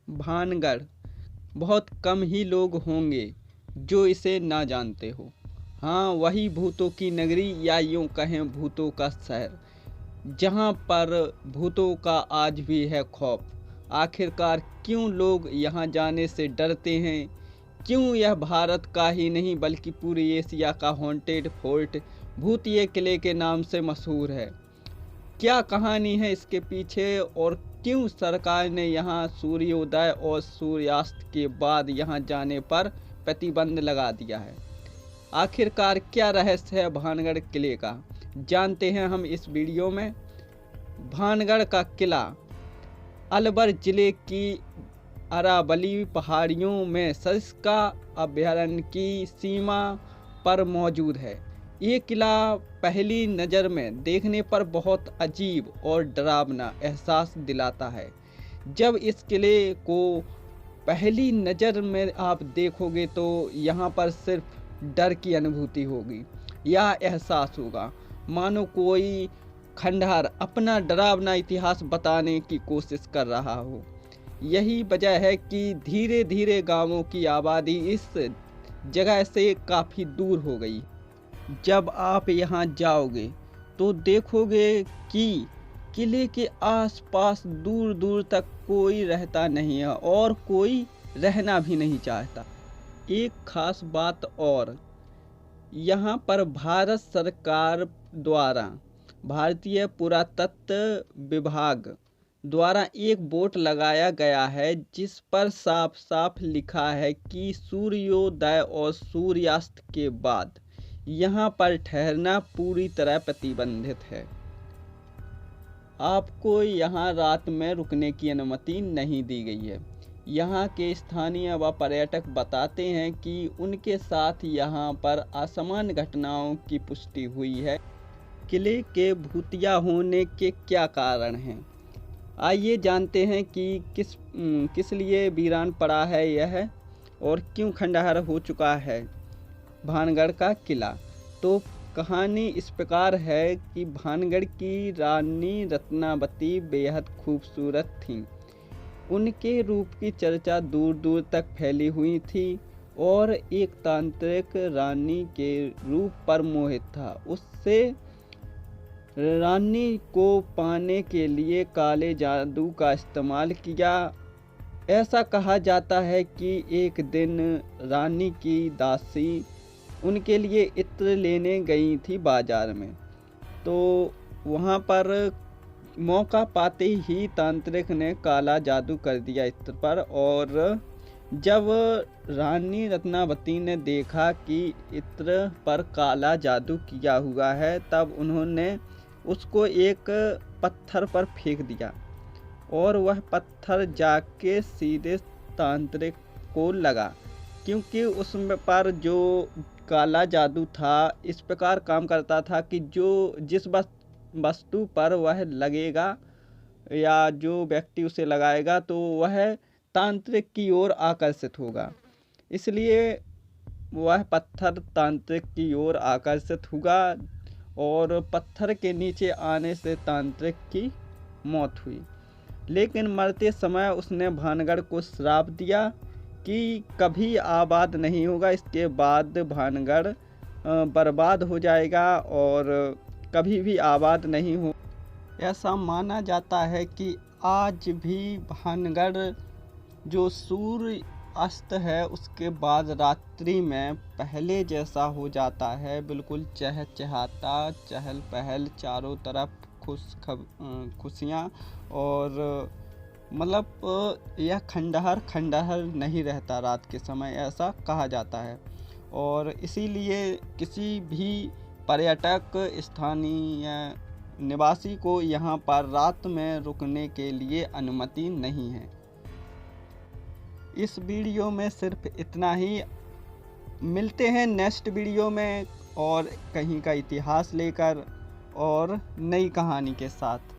भानगढ़ बहुत कम ही लोग होंगे जो इसे ना जानते हो। हाँ, वही भूतों की नगरी या यूं कहें भूतों का शहर, जहाँ पर भूतों का आज भी है खौफ। आखिरकार क्यों लोग यहाँ जाने से डरते हैं? क्यों यह भारत का ही नहीं बल्कि पूरी एशिया का हॉन्टेड फोर्ट भूतिए किले के नाम से मशहूर है? क्या कहानी है इसके पीछे और क्यों सरकार ने यहाँ सूर्योदय और सूर्यास्त के बाद यहाँ जाने पर प्रतिबंध लगा दिया है? आखिरकार क्या रहस्य है भानगढ़ किले का, जानते हैं हम इस वीडियो में। भानगढ़ का किला अलवर जिले की अरावली पहाड़ियों में सरिस्का अभयारण्य की सीमा पर मौजूद है। ये किला पहली नज़र में देखने पर बहुत अजीब और डरावना एहसास दिलाता है। जब इस किले को पहली नज़र में आप देखोगे तो यहाँ पर सिर्फ डर की अनुभूति होगी या एहसास होगा मानो कोई खंडहर अपना डरावना इतिहास बताने की कोशिश कर रहा हो। यही वजह है कि धीरे धीरे गांवों की आबादी इस जगह से काफ़ी दूर हो गई। जब आप यहाँ जाओगे तो देखोगे कि किले के आसपास दूर दूर तक कोई रहता नहीं है और कोई रहना भी नहीं चाहता। एक खास बात और, यहाँ पर भारत सरकार द्वारा भारतीय पुरातत्व विभाग द्वारा एक बोर्ड लगाया गया है जिस पर साफ साफ लिखा है कि सूर्योदय और सूर्यास्त के बाद यहाँ पर ठहरना पूरी तरह प्रतिबंधित है। आपको यहाँ रात में रुकने की अनुमति नहीं दी गई है। यहाँ के स्थानीय व पर्यटक बताते हैं कि उनके साथ यहाँ पर असामान्य घटनाओं की पुष्टि हुई है। किले के भूतिया होने के क्या कारण हैं? आइए जानते हैं कि किस लिए वीरान पड़ा है यह और क्यों खंडहर हो चुका है भानगढ़ का किला। तो कहानी इस प्रकार है कि भानगढ़ की रानी रत्नावती बेहद खूबसूरत थीं। उनके रूप की चर्चा दूर दूर तक फैली हुई थी और एक तांत्रिक रानी के रूप पर मोहित था। उससे रानी को पाने के लिए काले जादू का इस्तेमाल किया। ऐसा कहा जाता है कि एक दिन रानी की दासी उनके लिए इत्र लेने गई थी बाजार में, तो वहाँ पर मौका पाते ही तांत्रिक ने काला जादू कर दिया इत्र पर। और जब रानी रत्नावती ने देखा कि इत्र पर काला जादू किया हुआ है तब उन्होंने उसको एक पत्थर पर फेंक दिया और वह पत्थर जाके सीधे तांत्रिक को लगा, क्योंकि उसमें पर जो काला जादू था इस प्रकार काम करता था कि जिस वस्तु पर वह लगेगा या जो व्यक्ति उसे लगाएगा तो वह तांत्रिक की ओर आकर्षित होगा। इसलिए वह पत्थर तांत्रिक की ओर आकर्षित हुआ और पत्थर के नीचे आने से तांत्रिक की मौत हुई। लेकिन मरते समय उसने भानगढ़ को श्राप दिया कि कभी आबाद नहीं होगा, इसके बाद भानगढ़ बर्बाद हो जाएगा और कभी भी आबाद नहीं हो। ऐसा माना जाता है कि आज भी भानगढ़ जो सूर्य अस्त है उसके बाद रात्रि में पहले जैसा हो जाता है, बिल्कुल चहचहाता, चहल पहल, चारों तरफ खुशियाँ और मतलब यह खंडहर नहीं रहता रात के समय, ऐसा कहा जाता है। और इसीलिए किसी भी पर्यटक स्थानीय निवासी को यहाँ पर रात में रुकने के लिए अनुमति नहीं है। इस वीडियो में सिर्फ इतना ही। मिलते हैं नेक्स्ट वीडियो में और कहीं का इतिहास लेकर और नई कहानी के साथ।